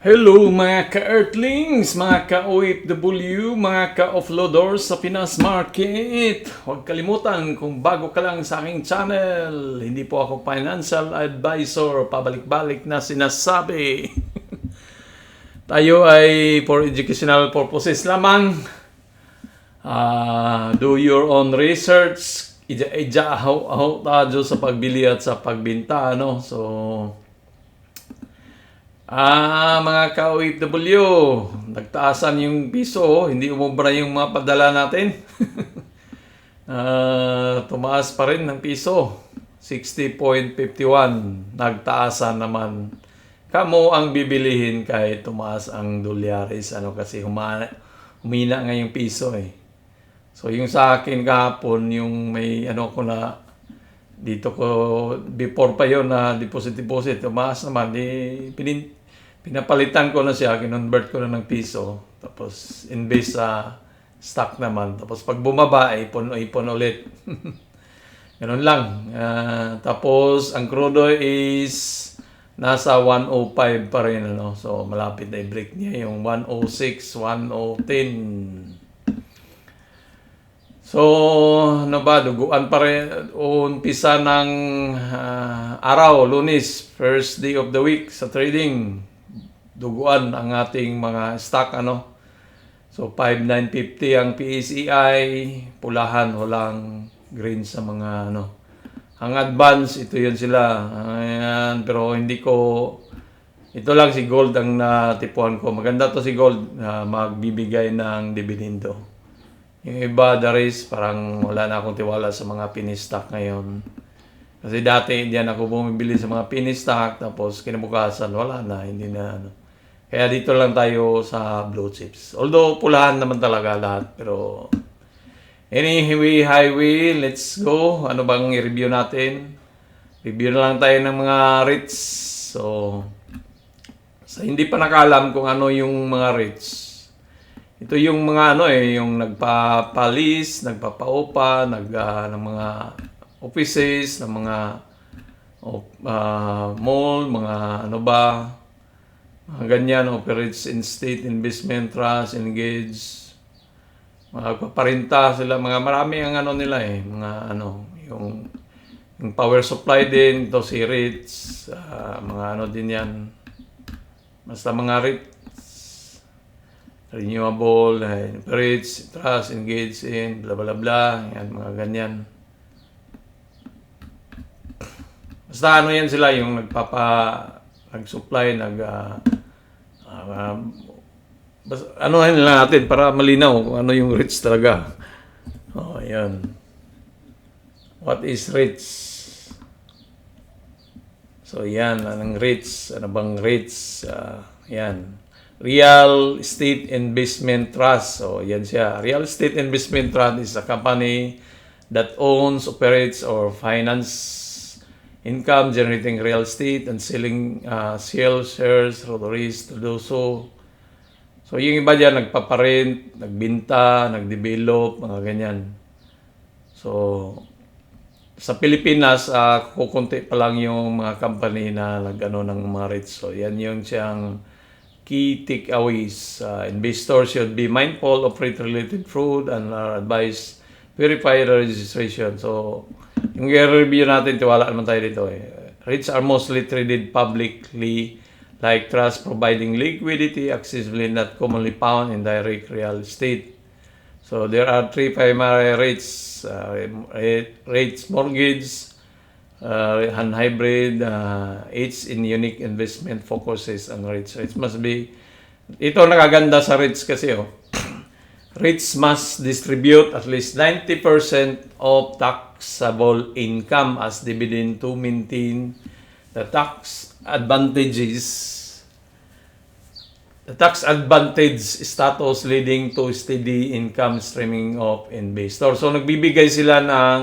Hello mga ka-Earthlings, mga ka-OFW, mga ka-offloaders sa Pinas Market. Huwag kalimutan kung bago ka lang sa aking channel, hindi po ako financial advisor, pabalik-balik na sinasabi. Tayo ay for educational purposes lamang. Do your own research. Ija-ahaw tayo sa pagbili at sa pagbinta, no? So, mga ka-OFW, nagtaasan yung piso, hindi umubra yung mga padala natin. Tumaas pa rin ng piso, 60.51, nagtaasan naman. Kamo ang bibilihin kahit tumaas ang dolyares, kasi humina nga yung piso eh. So yung sa akin kahapon, yung may ko na, dito ko, before pa yon na deposit, tumaas naman, pinapalitan ko na siya, kinonvert ko na ng piso, tapos invest sa stock naman, tapos pag bumaba, ipon ulit. Ganun lang. Tapos ang crudo is nasa 105 pa rin, so malapit na i-break niya yung 106, 110. So, duguan pa rin, umpisa ng araw, Lunes, first day of the week sa trading. Duguan ang ating mga stock, So, 5,950 ang PSEI, pulahan, walang green sa mga, Ang advance, ito yun sila. Ayan, pero hindi ko, ito lang si gold ang natipuan ko. Maganda to si gold, magbibigay ng dividendo. Yung iba, the rest, parang wala na akong tiwala sa mga penny stock ngayon. Kasi dati, diyan ako bumibili sa mga penny stock, tapos kinabukasan, wala na, hindi na, Kaya dito lang tayo sa blue chips. Although, pulahan naman talaga lahat, pero anyway, highway, let's go. Ano bang i-review natin? Review na lang tayo ng mga REITs. So, sa hindi pa nakalam kung ano yung mga REITs, ito yung mga yung nagpapalis, nagpapaupa, ng mga offices, ng mga mall, mga mga ganyan, operates in state investment trust, engage, magpaparinta sila, marami ang nila mga yung power supply din, ito si REITs, mga din yan, basta mga REITs, renewable, operates, trust, engage in, bla bla bla, yan, mga ganyan. Basta yan sila, yung nag-supply, lang natin para malinaw kung ano yung REITs talaga. Ayan. What is REITs? So, yan, anong REITs? Ano bang REITs? Yan. Real Estate Investment Trust. So, yan siya. Real Estate Investment Trust is a company that owns, operates, or finance income generating real estate and selling shares, rotaries to do so. So, yung iba dyan, nagpaparent, nagbinta, nagdevelop, mga ganyan. So, sa Pilipinas, kukunti pa lang yung mga company na ng mga REITs. So, yan yung siyang key takeaways. Investors should be mindful of REIT-related fraud and are advised verify the registration. So, yung i-review natin, tiwala naman tayo dito REITs are mostly traded publicly like trust, providing liquidity accessibly not commonly found in direct real estate. So, there are three primary REITs. REITs mortgage, and hybrid, each in unique investment focuses on REITs. REITs must be, ito nakaganda sa REITs kasi REITs must distribute at least 90% of taxable income as dividend to maintain the tax advantage status leading to steady income streaming of investor. So, nagbibigay sila ng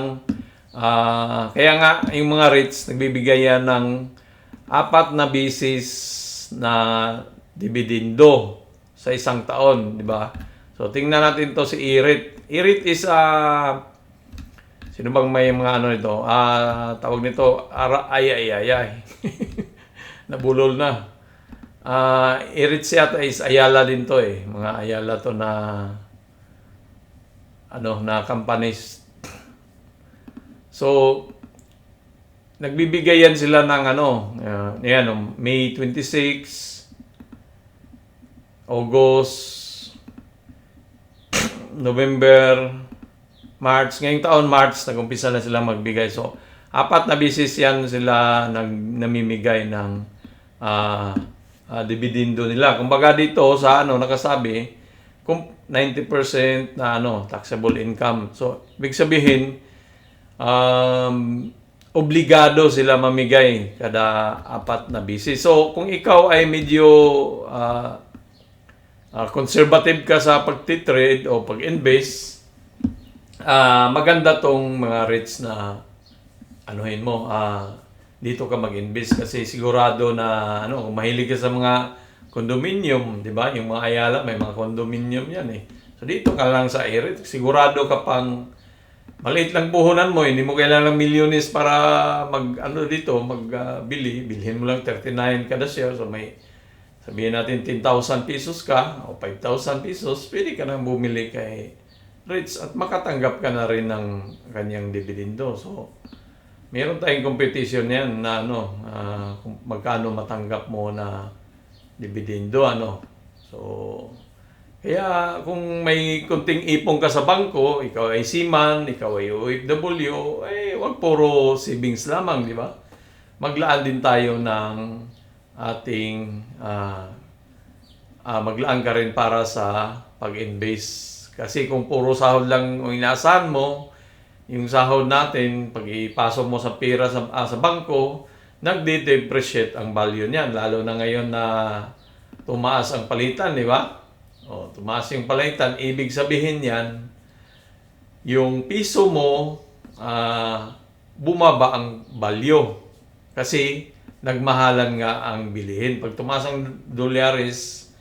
kaya nga, yung mga REITs, nagbibigay yan ng 4 na basis na dividendo sa isang taon, di ba? So, tingnan natin to si IREIT. IREIT is, sino bang may mga nito? Tawag nito, Nabulol na. I-REITs yata is Ayala din to eh. Mga Ayala to na na companies. So, nagbibigay yan sila ng May 26, August, November, March. Ngayong taon, March, nag-umpisa na sila magbigay. So, 4 na bisis yan sila namimigay ng dividendo nila. Kumbaga dito sa nakasabi, kung 90% na taxable income. So, ibig sabihin, obligado sila mamigay kada 4 na bisis. So, kung ikaw ay medyo conservative ka sa pagtitrade o pag-invest, maganda tong mga REITs na dito ka mag-invest kasi sigurado na kung mahilig ka sa mga condominium, di ba? Yung mga Ayala may mga condominium yan eh. So dito ka lang sa REIT, sigurado ka pang maliit lang puhunan mo, hindi mo kailangan ng milyones para magbili. Bilhin mo lang 39 kada share. So may sabihin natin 10,000 pesos ka o 5,000 pesos, pwede ka nang bumili kay REITs at makatanggap ka na rin ng kanyang dividendo. So meron tayong competition yan na kung magkano matanggap mo na dividendo So kaya kung may kunting ipon ka sa bangko, ikaw ay seaman, ikaw ay OFW, wag puro savings lamang, di ba? Maglaan din tayo ng ating maglaan ka rin para sa pag-invest. Kasi kung puro sahod lang ang inaasahan mo, yung sahod natin, pag ipasok mo sa pera sa bangko, nagde-depreciate ang value niyan. Lalo na ngayon na tumaas ang palitan, di ba? Tumaas yung palitan, ibig sabihin yan, yung piso mo, bumaba ang value. Kasi nagmahalan nga ang bilihin. Pag tumaas ang dolyares,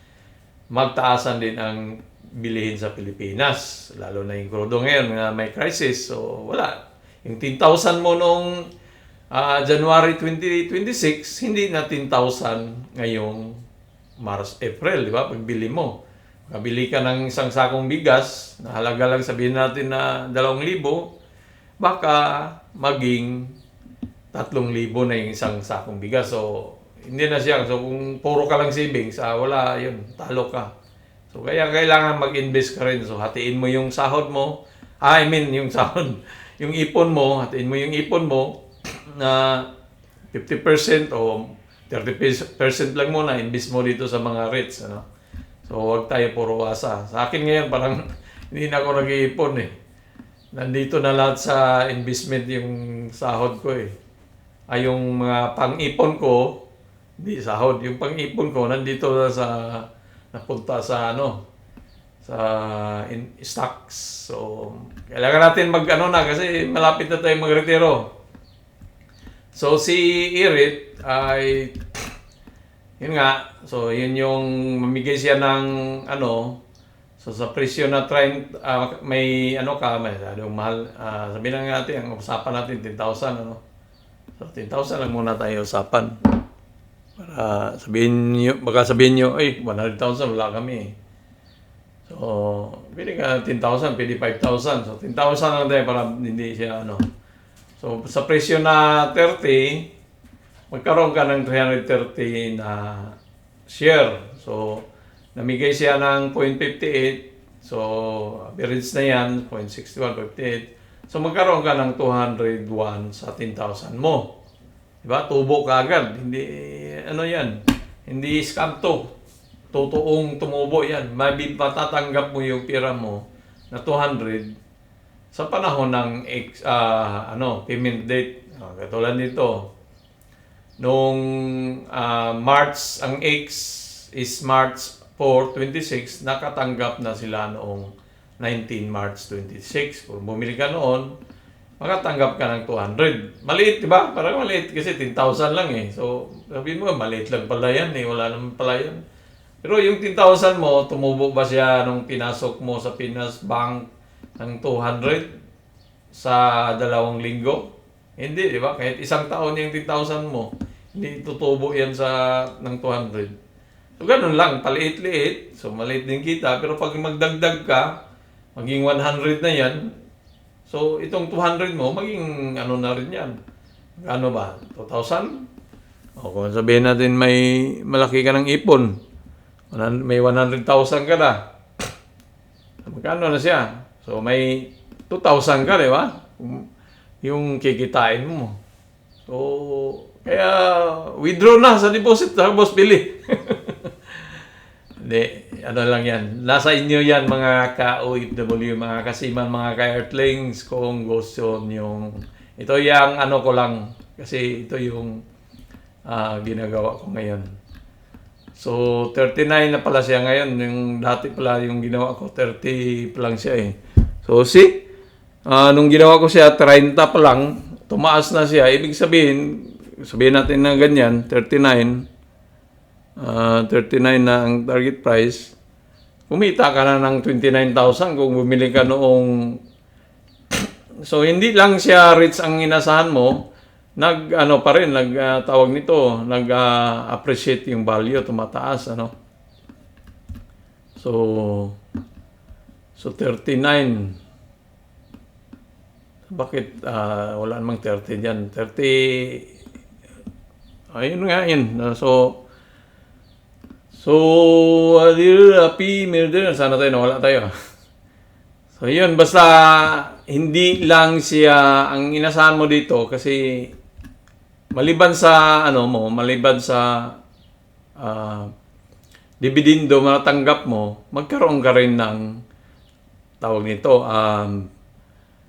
magtaasan din ang bilihin sa Pilipinas. Lalo na yung crudo ngayon na may crisis. So, wala. Yung 10,000 mo noong January 2026, hindi na 10,000 ngayong March, April, di ba? Pagbili mo. Makabili ka ng isang sakong bigas, na halaga lang sabihin natin na 2,000, baka maging 3,000 na yung isang sakong bigas. So, hindi na siya. So, kung puro ka lang savings, wala yun. Talo ka. So, kaya kailangan mag-invest ka rin. So, hatiin mo yung sahod mo. Yung sahod. Yung ipon mo, hatiin mo yung ipon mo na 50% o 30% lang muna. Invest mo dito sa mga REITs. So, huwag tayo puro asa. Sa akin ngayon, parang hindi na ako nag-iipon eh. Nandito na lahat sa investment yung sahod ko eh. Yung mga pang-ipon ko, hindi sahod. Yung pang-ipon ko, nandito na napunta sa stocks. So, kailangan natin kasi malapit na tayo magretiro. So, si REIT ay, yun nga, so yun yung mamigay siya ng so sa presyo na trend, may mahal, sabihin lang natin, ang usapan natin 10,000 So 10,000 lang muna tayo usapan. Para baka sabihin nyo, 100,000 wala kami. So, pwede ka 10,000, pwede 5,000. So 10,000 lang tayo para hindi siya So, sa presyo na 30, magkaroon ka ng 330 na share. So, namigay siya ng 0.58. So, average na yan, 0.61, 0.58. So, magkaroon ka ng 201 sa 10,000 mo. Diba? Tubo ka agad. Hindi, yan. Hindi scam to. Totoong tumubo yan. Matatanggap mo yung pera mo na 200 sa panahon ng payment date. Katulad nito. Noong March, ang X is March 4, 26, nakatanggap na sila noong 19 March 26. Kung bumili ka noon, makatanggap ka ng 200. Maliit, di ba? Parang maliit kasi 10,000 lang eh. So, sabihin mo, maliit lang pala yan eh. Wala naman pala yan. Pero yung 10,000 mo, tumubo ba siya nung pinasok mo sa Pinas Bank ng 200 sa 2 linggo? Hindi, di ba? Kahit isang taon yung 10,000 mo, hindi tutubo yan ng 200. So, ganun lang, paliit-liit. So, maliit din kita. Pero pag magdagdag ka, maging 100 na yan. So, itong 200 mo, maging ano na rin yan. Ano ba? 2,000? O, kung sabihin natin may malaki ka ng ipon, may 100,000 ka na. Magkano na siya? So, may 2,000 ka, di ba? Yung kikitain mo. So, kaya withdraw na sa deposit, tapos bili. Hindi, ano lang yan. Nasa inyo yan mga ka-OFW, mga kasiman, mga ka-earthlings, kung gusto yung... Ito yung ano ko lang, kasi ito yung ginagawa ko ngayon. So, 39 na pala siya ngayon. Yung dati pala yung ginawa ko, 30 pa lang siya eh. So, see? Nung ginawa ko siya, 30 pa lang, tumaas na siya. Ibig sabihin natin na ganyan, 39 na ang target price. Kumita ka na ng 29,000 kung bumili ka noong... So, hindi lang siya rich ang inasahan mo, tawag nito, nag-appreciate yung value, tumataas, ano. So 39. Bakit wala namang 30 diyan? 30, ayun nga yun. Happy Murder, sana tayo, nawala tayo. So, yun, basta hindi lang siya ang inasahan mo dito kasi maliban sa dividendo matanggap mo, magkaroon ka rin ng tawag nito,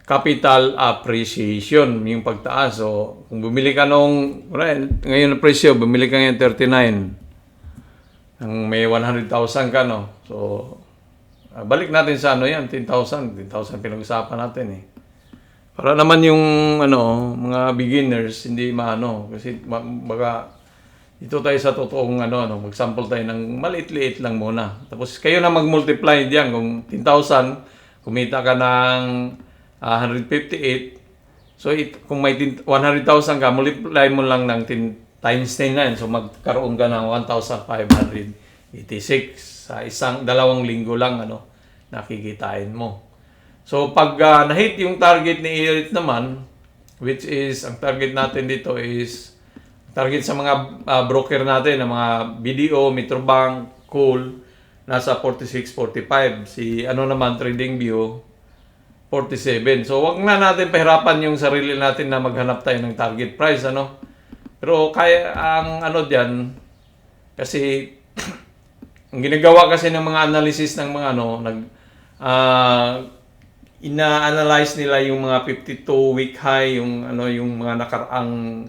capital appreciation, yung pagtaas. So, kung bumili ka ngayon na presyo, bumili ka ngayon 39, ang may 100,000 ka, no? So, balik natin sa yan, 10,000 pinag-usapan natin eh. Para naman yung mga beginners hindi kasi baka dito tayo sa totoong mag-sample tayo ng maliit-liit lang muna. Tapos kayo na mag-multiply diyan kung 10,000 kumita ka ng 158. So kung may 100,000 ka, multiply mo lang ng 10 times 10 na yun. So magkaroon ka ng 1,586 sa dalawang linggo lang nakikitain mo. So, pag na-hit yung target ni Irit naman, which is, ang target natin dito is, target sa mga broker natin, ng mga BDO, Metrobank, Cool, nasa 46, 45. Si naman, TradingView, 47. So, wag na natin pahirapan yung sarili natin na maghanap tayo ng target price, Pero, kaya, ang dyan, kasi, ang ginagawa kasi ng mga analysis ng mga ina-analyze nila yung mga 52-week high, yung mga nakaraang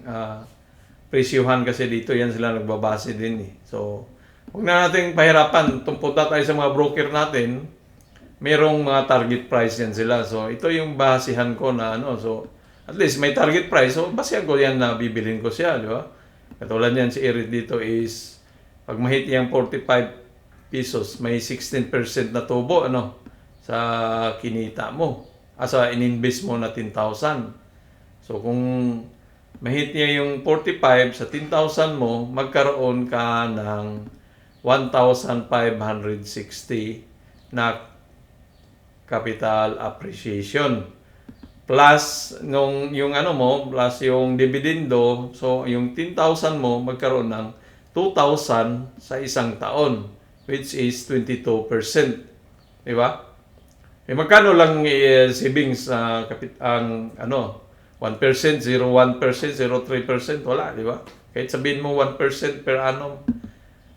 presyuhan kasi dito yan sila nagbabase din eh. So, huwag na natin pahirapan. Punta tayo sa mga broker natin, merong mga target price yan sila. So, ito yung basihan ko na So, at least may target price. So, basihan ko yan na bibilin ko siya, di ba? Katulad yan si Erit dito is, pag mahit yung 45 pesos, may 16% na tubo, sa kinita mo. Sa ininvest mo na 10,000. So, kung mahit niya yung 45 sa 10,000 mo, magkaroon ka ng 1,560 na capital appreciation. Plus, plus yung dividendo, so yung 10,000 mo, magkaroon ng 2,000 sa isang taon, which is 22%. Diba? Magkano lang savings ang 1%, 0.1%, 0.3%, wala, di ba? Kahit sabihin mo 1% per annum,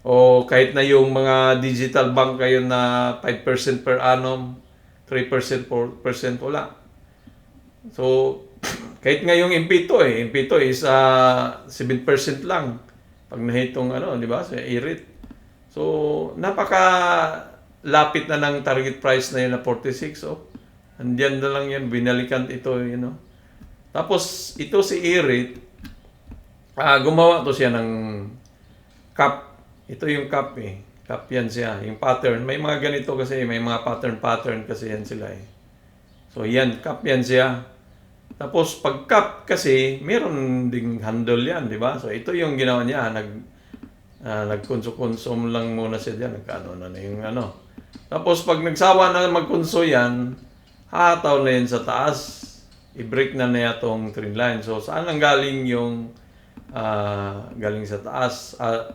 o kahit na yung mga digital bank kayo na 5% per annum, 3%, 4%, wala. So, kahit nga yung MP2 MP2 is 7% lang pag nahitong di ba, sa Irit. So, lapit na ng target price na yun na 46. Andiyan na lang yan, binalikan ito, Tapos, ito si Irit, gumawa to siya ng cup. Ito yung cup Cup yan siya, yung pattern. May mga ganito kasi, may mga pattern kasi yan sila So, yan, cup yan siya. Tapos, pag cup kasi, meron ding handle yan, di ba? So, ito yung ginawa niya, Nagkonso-consume lang muna siya dyan. Nagkano na yung ano. Tapos pag nagsawa na magkonso yan, hataw na yan sa taas. I-break na niya tong trend line. So saan ang galing yung galing sa taas,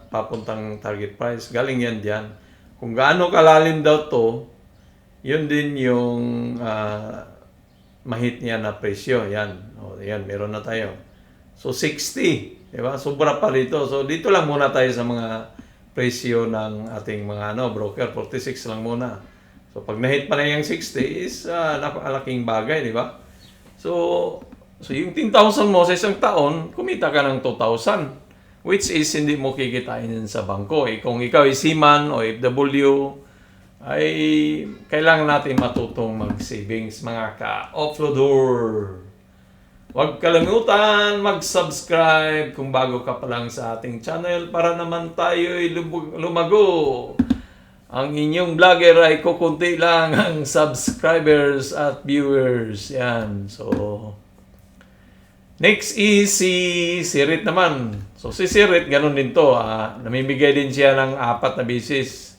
papuntang target price? Galing yan dyan. Kung gaano kalalim daw to, yun din yung mahit niya na presyo. Yan. O, yan, meron na tayo. So 60. Diba? Sobra pa dito. So dito lang muna tayo sa mga presyo ng ating mga broker. 46 lang muna. So pag na-hit pa na yung 60 is napakalaking bagay, di ba? So yung 10,000 mo sa isang taon, kumita ka ng 2,000. Which is hindi mo kikitain yan sa bangko. Kung ikaw ay seaman o FW, ay kailangan natin matutong mag-savings, mga ka-offloader. Huwag kalimutan mag-subscribe kung bago ka pa lang sa ating channel para naman tayo'y lumago. Ang inyong vlogger ay kukunti lang ang subscribers at viewers. Yan. So, next is si Sirit naman. So, si Sirit, ganun din to. Namimigay din siya ng 4 na basis.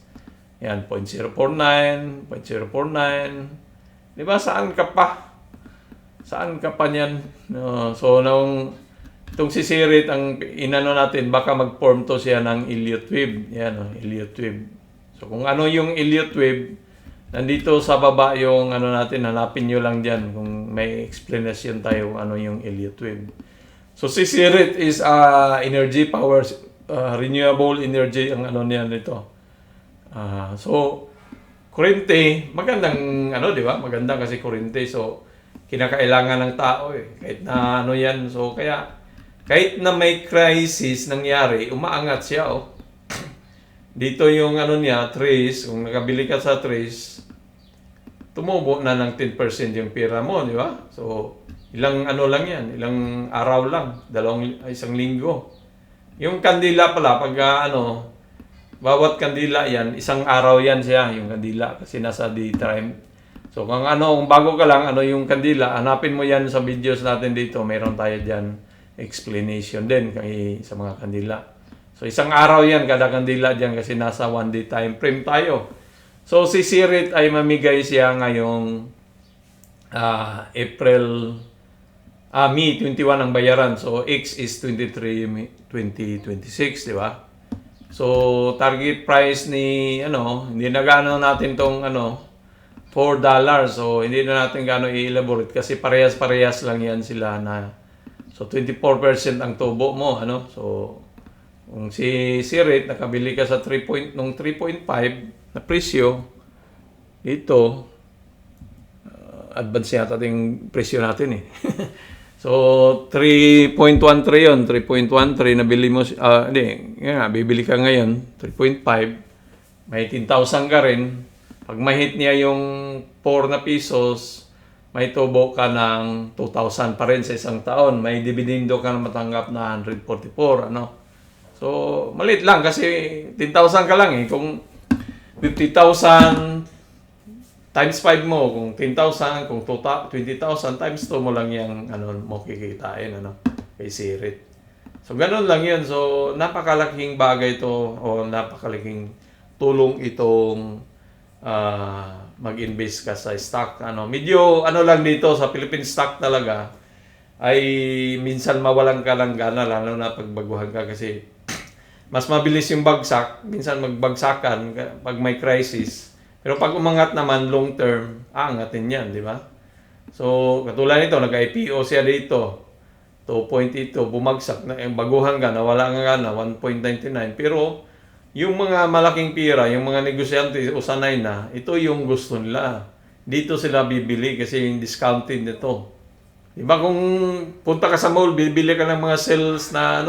Yan, 0.049, 0.049. Di ba, saan ka pa? Saan ka pa niyan? So, itong si Sirit, ang inano natin, baka mag-form to siya ng Elliott wave. Yan, Elliott wave. So, kung ano yung Elliott wave, nandito sa baba yung natin, hanapin nyo lang dyan kung may explanation tayo kung ano yung Elliott wave. So, si Sirit is energy power, renewable energy ang niyan nito. So, kurente, magandang, di ba? Maganda kasi kurente. So, kinakailangan ng tao kahit na yan. So kaya kahit na may crisis nangyari, umaangat siya Dito yung niya, trace, kung nakabili ka sa trace, tumubo na ng 10% yung pera mo, di ba? So ilang lang yan, ilang araw lang, isang linggo. Yung kandila pala, pag bawat kandila yan, isang araw yan siya, yung kandila, kasi nasa daytime. So kung bago ka lang, yung kandila, hanapin mo yan sa videos natin dito. Meron tayo dyan explanation din sa mga kandila. So isang araw yan, kada kandila dyan kasi nasa 1 day time frame tayo. So si Sirit ay mamigay siya ngayong May 21 ang bayaran. So X is 23, 2026, di ba? So target price ni, hindi na gaano natin tong $4. So, hindi na natin gaano i-elaborate kasi parehas-parehas lang yan sila na. So, 24% ang tubo mo, So, kung si Sirit, nakabili ka sa 3.5 na presyo, dito, advance yata yung presyo natin So, 3.13 yun. 3.13 nabili mo, bibili ka ngayon, 3.5, may 10,000 ka rin. Pag mahit niya yung 4 na pesos, may tubo ka ng 2,000 pa rin sa isang taon. May dividendo ka na matanggap na 144, So, maliit lang kasi 10,000 ka lang Kung 50,000 times 5 mo, kung 10,000, kung 20,000 times 2 mo lang yung mo kikitain, kay Sirit. So, ganun lang yun. So, napakalaking bagay to o napakalaking tulong itong mag-invest ka sa stock. Medyo lang dito sa Philippine stock talaga ay minsan mawalan ka lang gana, lalo na pagbaguhan ka kasi mas mabilis yung bagsak. Minsan magbagsakan pag may crisis. Pero pag umangat naman long term, aangatin yan, di ba? So, katulad nito, nag-IPO siya dito. 2.82, bumagsak na, baguhan ka, nawala nga na 1.99. Pero yung mga malaking pira, yung mga negosyante o sanay na, ito yung gusto nila. Dito sila bibili kasi yung discounted nito. Diba kung punta ka sa mall, bibili ka ng mga sales na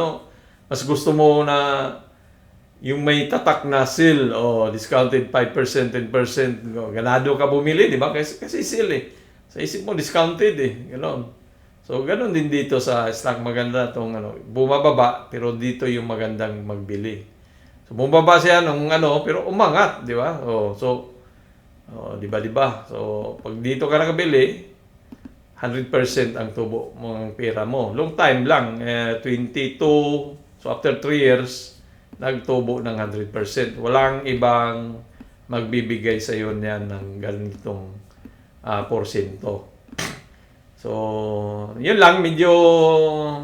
mas gusto mo na yung may tatak na sale o discounted 5%, 10%. Ganado ka bumili, di ba? Kasi sale Sa isip mo, discounted Ganon. So, ganon din dito sa stock. Maganda itong bumababa, pero dito yung magandang magbili. So, bumaba siya nung pero umangat, di ba? Di ba? So, pag dito ka nakabili, 100% ang tubo mong pera mo. Long time lang, 22. So, after 3 years, nagtubo ng 100%. Walang ibang magbibigay sa iyo niyan ng ganitong porsyento. So, yun lang, medyo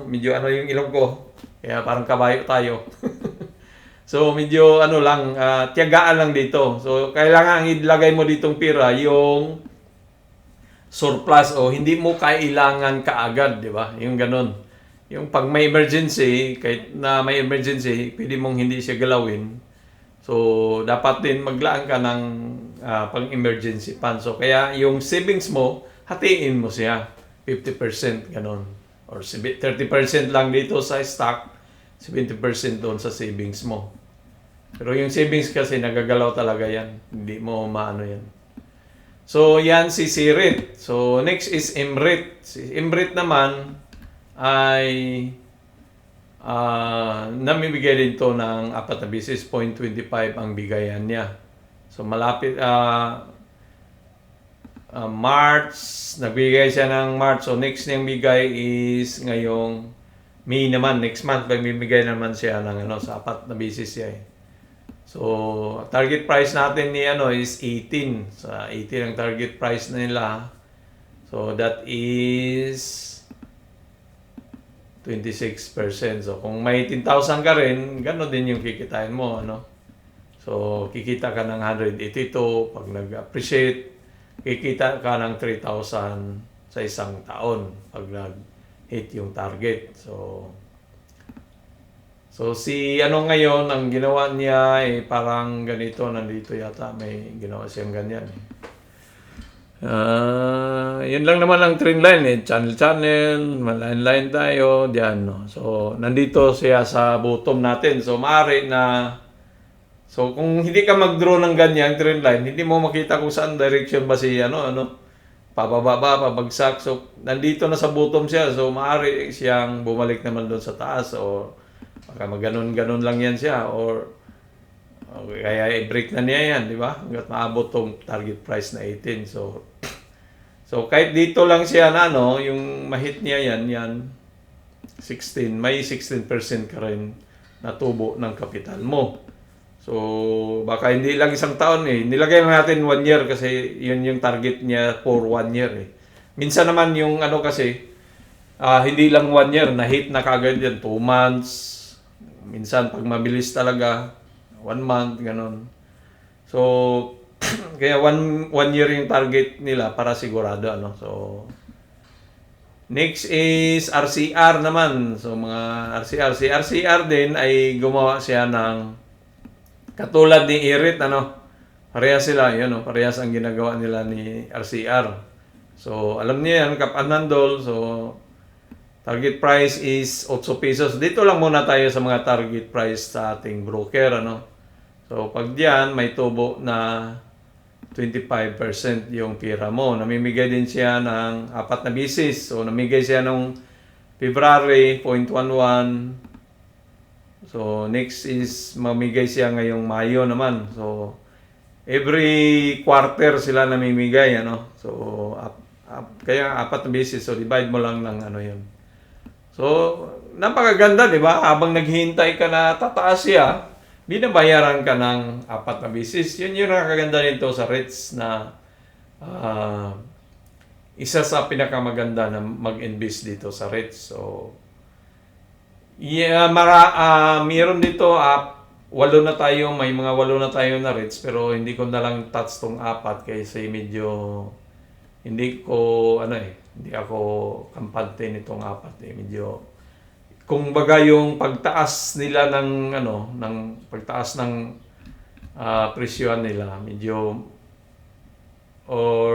ano yung ilong ko. Kaya parang kabayo tayo. So, medyo ano lang, tiyagaan lang dito. So, kailangan ilagay mo ditong pira yung surplus o hindi mo kailangan kaagad, di ba? Yung ganun. Yung pag may emergency, kahit na may emergency, pwede mong hindi siya galawin. So, dapat din maglaan ka ng pang-emergency fund. So, kaya yung savings mo, hatiin mo siya. 50% ganun. Or 30% lang dito sa stock, 70% doon sa savings mo. Pero yung savings kasi nagagalaw talaga yan. Hindi mo maano yan. So, yan si Sirit. So, next is Emrit. Si Emrit naman ay namimigay din to ng 4 na bisis, 0.25 ang bigayan niya. So, malapit, March, nagbigay siya ng March. So, next niyang bigay is ngayong May naman. Next month, magbibigay naman siya ng sa 4 na bisis siya eh. So, target price natin ni is 18. So, 18 ang target price nila. So, that is 26%. So, kung may 10,000 ka rin, gano'n din yung kikitain mo, So, kikita ka ng 182. Pag nag-appreciate, kikita ka ng 3,000 sa isang taon pag nag-hit yung target. So si ngayon, ang ginawa niya parang ganito, nandito yata, may ginawa siyang ganyan. Yun lang naman ang trend line channel, line tayo diyan, no. So nandito siya sa bottom natin. So maaari na kung hindi ka mag-draw ng ganyan trend line, hindi mo makita kung saan direction ba si pababa ba, pabagsak. So nandito na sa bottom siya. So maaari siyang bumalik naman doon sa taas o baka maganon-ganon lang yan siya or kaya i-break na niya yan, di ba? Hanggat maabot tong target price na 18. So kahit dito lang siya na yung mahit niya yan 16, may 16% ka rin na tubo ng kapital mo. So baka hindi lang isang taon nilagay lang natin 1 year kasi yun yung target niya for 1 year Minsan naman yung kasi hindi lang 1 year, na-hit na kagad yan, 2 months. Minsan, pag mabilis talaga, 1 month, ganun. So, kaya 1 year yung target nila para sigurado, So, next is RCR naman. So, mga RCR. Si RCR din ay gumawa siya ng katulad ni Irit, Parehas sila, parehas ang ginagawa nila ni RCR. So, alam niyo yan, Kapanandol. So, target price is 8 pesos. Dito lang muna tayo sa mga target price sa ating broker, So, pag diyan, may tubo na 25% yung pira mo. Namimigay din siya ng 4 na bisis. So, namigay siya nung February, 0.11. So, next is mamigay siya ngayong Mayo naman. So, every quarter sila namimigay, So, kaya 4 na bisis. So, divide mo lang ng yun. So, napakaganda, di ba? Habang naghihintay ka na tataas siya, binabayaran ka ng 4 na bisis. Yun yung nakakaganda nito sa REITs na isa sa pinakamaganda na mag-invest dito sa REITs. So, mayroon dito, 8 na tayo, may mga 8 na tayo na REITs, pero hindi ko na lang touch tong 4 kasi medyo hindi ako kampante nitong 4 medyo kung baga yung pagtaas nila ng pagtaas ng presyohan nila medyo or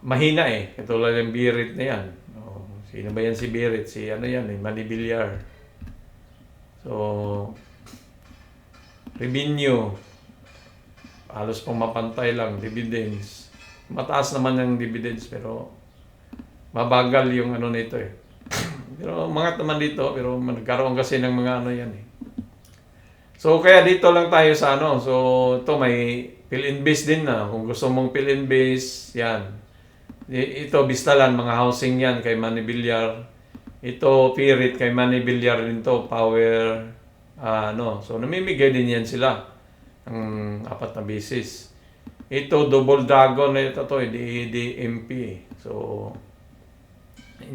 mahina katulad ng Birit na yan. Sino ba yan si Birit? Si Manny Villar. So revenue halos pang mapantay lang, dividends mataas naman yung dividends pero mabagal yung nito pero mga naman dito pero nagkaroon kasi ng mga yan So kaya dito lang tayo sa so ito may fill-in-base din na kung gusto mong fill-in-base yan. Ito Bistalan mga housing yan kay Manny Villar. Ito Pirit kay Manny Villar din to Power So namimigay din yan sila ng 4 na beses. Ito, Double Dragon na ito, DMP. So,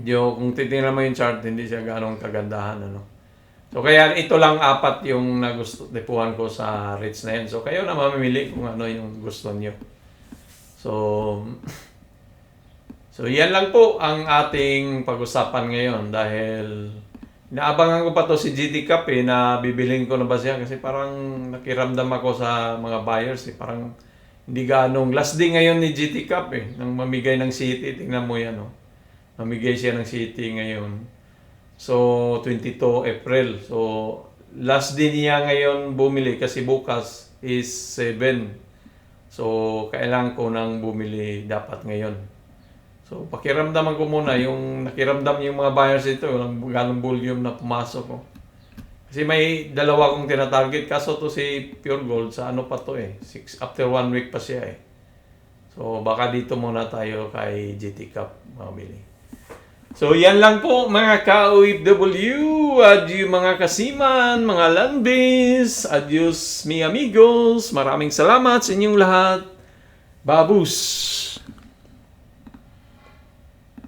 kung titingnan mo yung chart, hindi siya ganong kagandahan. So, kaya ito lang 4 yung nagustuhan ko sa rates na yan. So, kayo na mamimili kung ano yung gusto nyo. So, yan lang po ang ating pag-usapan ngayon dahil inaabangan ko pa to si GT Cup na bibilhin ko na ba siya kasi parang nakiramdam ako sa mga buyers parang hindi ganong last day ngayon ni GT Cup nang mamigay ng city, tingnan mo yan mamigay siya ng city ngayon. So 22 April. So last day niya ngayon bumili kasi bukas is 7. So kailangan ko nang bumili dapat ngayon. So, pakiramdaman ko muna yung nakiramdam yung mga buyers ito, yung ganong volume na pumasok ko. Kasi may dalawa kong tinatarget, kaso to si Pure Gold, sa ano pa to after 1 week pa siya So, baka dito muna tayo kay GT Cup, mabili. So, yan lang po mga ka-OFW, adieu mga kasiman, mga landbase, adios mi amigos, maraming salamat sa inyong lahat. Babus!